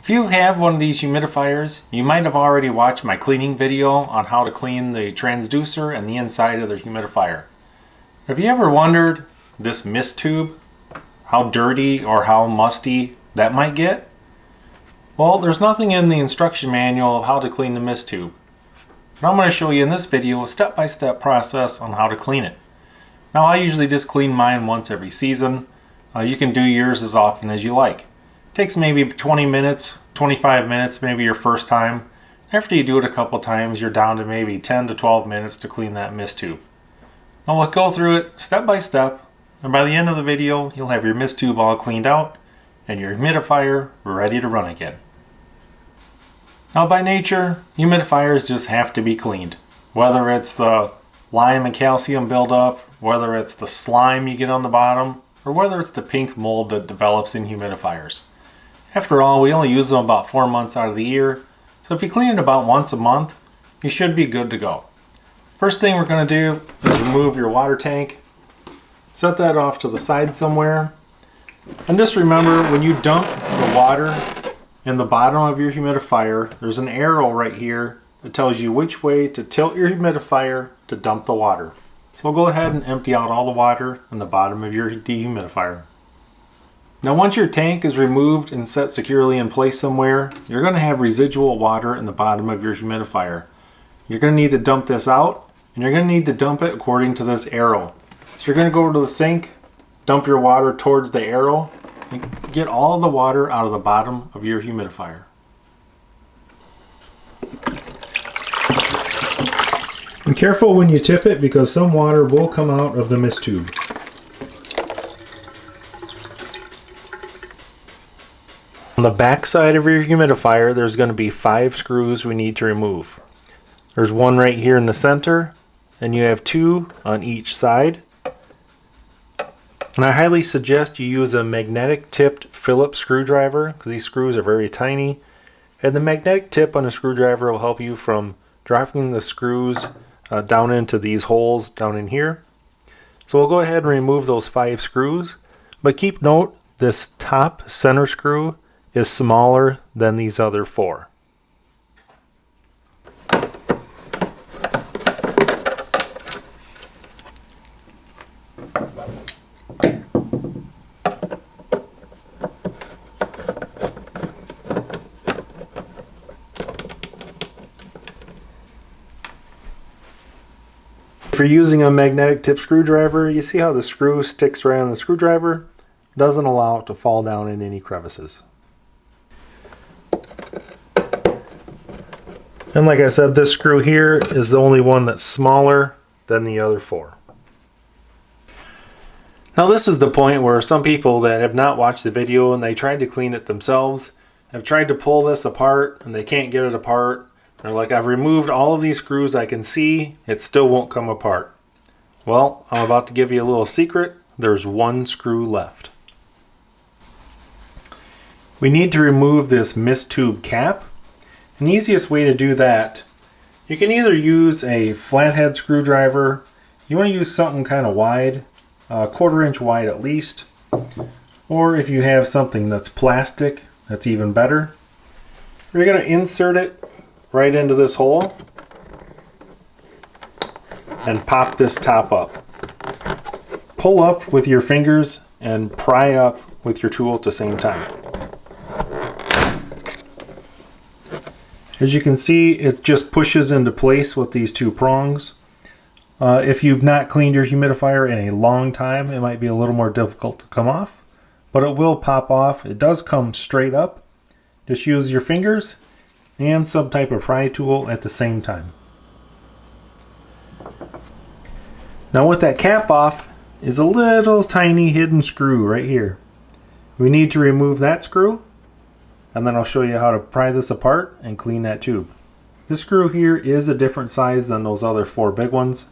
If you have one of these humidifiers, you might have already watched my cleaning video on how to clean the transducer and the inside of the humidifier. Have you ever wondered this mist tube, how dirty or how musty that might get? Well, there's nothing in the instruction manual of how to clean the mist tube. But I'm going to show you in this video a step-by-step process on how to clean it. Now I usually just clean mine once every season. You can do yours as often as you like. It takes maybe 20 minutes, 25 minutes, maybe your first time. After you do it a couple times, you're down to maybe 10 to 12 minutes to clean that mist tube. Now we'll go through it step by step, and by the end of the video, you'll have your mist tube all cleaned out and your humidifier ready to run again. Now by nature, humidifiers just have to be cleaned. Whether it's the lime and calcium buildup, whether it's the slime you get on the bottom, or whether it's the pink mold that develops in humidifiers. After all, we only use them about 4 months out of the year, so if you clean it about once a month, you should be good to go. First thing we're going to do is remove your water tank. Set that off to the side somewhere. And just remember, when you dump the water in the bottom of your humidifier, there's an arrow right here that tells you which way to tilt your humidifier to dump the water. So we'll go ahead and empty out all the water in the bottom of your dehumidifier. Now once your tank is removed and set securely in place somewhere, you're going to have residual water in the bottom of your humidifier. You're going to need to dump this out, and you're going to need to dump it according to this arrow. So you're going to go over to the sink, dump your water towards the arrow, and get all of the water out of the bottom of your humidifier. Be careful when you tip it because some water will come out of the mist tube. On the back side of your humidifier, there's going to be 5 screws we need to remove. There's one right here in the center, and you have 2 on each side. And I highly suggest you use a magnetic tipped Phillips screwdriver because these screws are very tiny. And the magnetic tip on a screwdriver will help you from dropping the screws down into these holes down in here. So we'll go ahead and remove those 5 screws. But keep note, this top center screw is smaller than these other 4. If you're using a magnetic tip screwdriver, you see how the screw sticks right on the screwdriver? It doesn't allow it to fall down in any crevices. And like I said, this screw here is the only one that's smaller than the other 4. Now this is the point where some people that have not watched the video and they tried to clean it themselves have tried to pull this apart and they can't get it apart. They're like, I've removed all of these screws I can see, it still won't come apart. Well, I'm about to give you a little secret. There's 1 screw left. We need to remove this mist tube cap. And the easiest way to do that, you can either use a flathead screwdriver. You want to use something kind of wide, 1/4 inch wide at least. Or if you have something that's plastic, that's even better. You're going to insert it right into this hole and pop this top up. Pull up with your fingers and pry up with your tool at the same time. As you can see, it just pushes into place with these 2 prongs. If you've not cleaned your humidifier in a long time, it might be a little more difficult to come off, but it will pop off. It does come straight up. Just use your fingers and some type of pry tool at the same time. Now with that cap off is a little tiny hidden screw right here. We need to remove that screw, and then I'll show you how to pry this apart and clean that tube. This screw here is a different size than those other 4 big ones,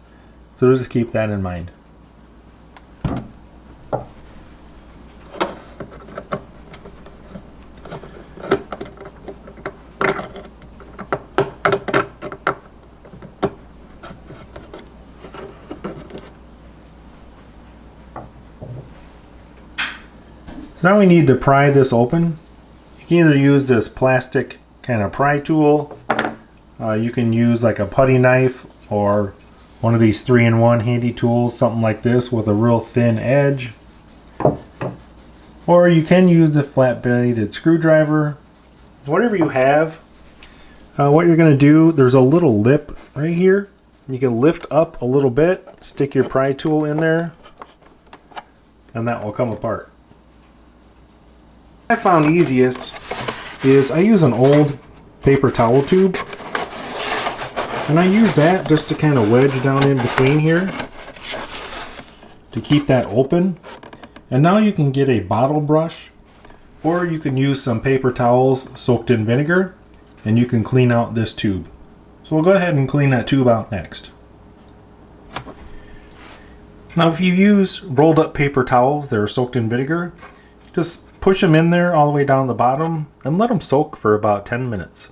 so just keep that in mind. So now we need to pry this open. You You can either use this plastic kind of pry tool. You can use like a putty knife or one of these 3-in-1 handy tools, something like this with a real thin edge. Or you can use a flat-bladed screwdriver. Whatever you have. What you're going to do, there's a little lip right here. You can lift up a little bit, stick your pry tool in there, and that will come apart. What I found easiest is I use an old paper towel tube, and I use that just to kind of wedge down in between here to keep that open. And now you can get a bottle brush, or you can use some paper towels soaked in vinegar, and you can clean out this tube. So we'll go ahead and clean that tube out next. Now if you use rolled up paper towels that are soaked in vinegar, just push them in there all the way down the bottom and let them soak for about 10 minutes.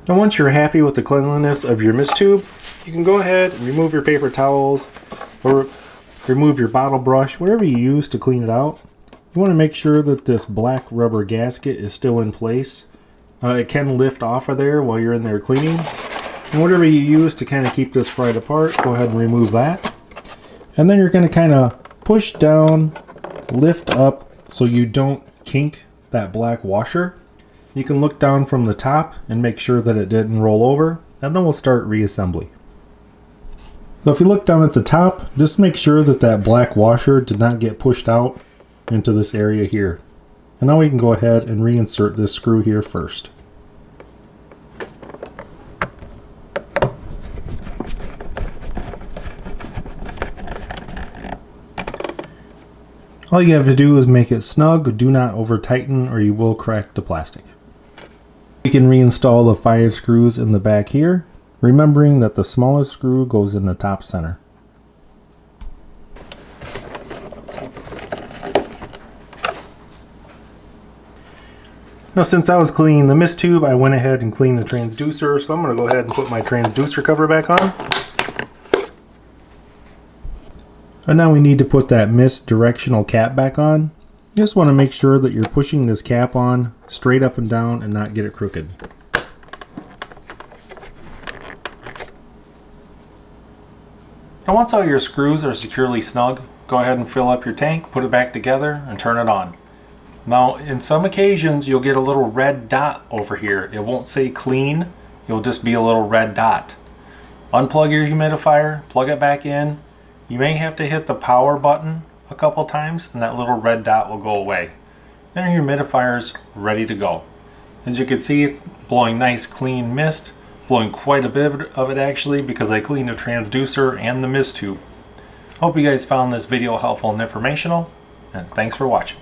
Now once you're happy with the cleanliness of your mist tube, you can go ahead and remove your paper towels or remove your bottle brush, whatever you use to clean it out. You want to make sure that this black rubber gasket is still in place. It can lift off of there while you're in there cleaning. And whatever you use to kind of keep this pried apart, go ahead and remove that. And then you're going to kind of push down, lift up so you don't kink that black washer. You can look down from the top and make sure that it didn't roll over, and then we'll start reassembly. So if you look down at the top, just make sure that that black washer did not get pushed out into this area here. And now we can go ahead and reinsert this screw here first. All you have to do is make it snug, do not over tighten or you will crack the plastic. We can reinstall the 5 screws in the back here, remembering that the smallest screw goes in the top center. Now since I was cleaning the mist tube, I went ahead and cleaned the transducer, so I'm going to go ahead and put my transducer cover back on. And now we need to put that mist directional cap back on. You just want to make sure that you're pushing this cap on straight up and down and not get it crooked. Now once all your screws are securely snug, go ahead and fill up your tank, put it back together, and turn it on. Now in some occasions you'll get a little red dot over here. It won't say clean, it'll just be a little red dot. Unplug your humidifier, plug it back in. You may have to hit the power button a couple times and that little red dot will go away. Then your humidifier's ready to go. As you can see, it's blowing nice clean mist, blowing quite a bit of it actually because I cleaned the transducer and the mist tube. Hope you guys found this video helpful and informational, and thanks for watching.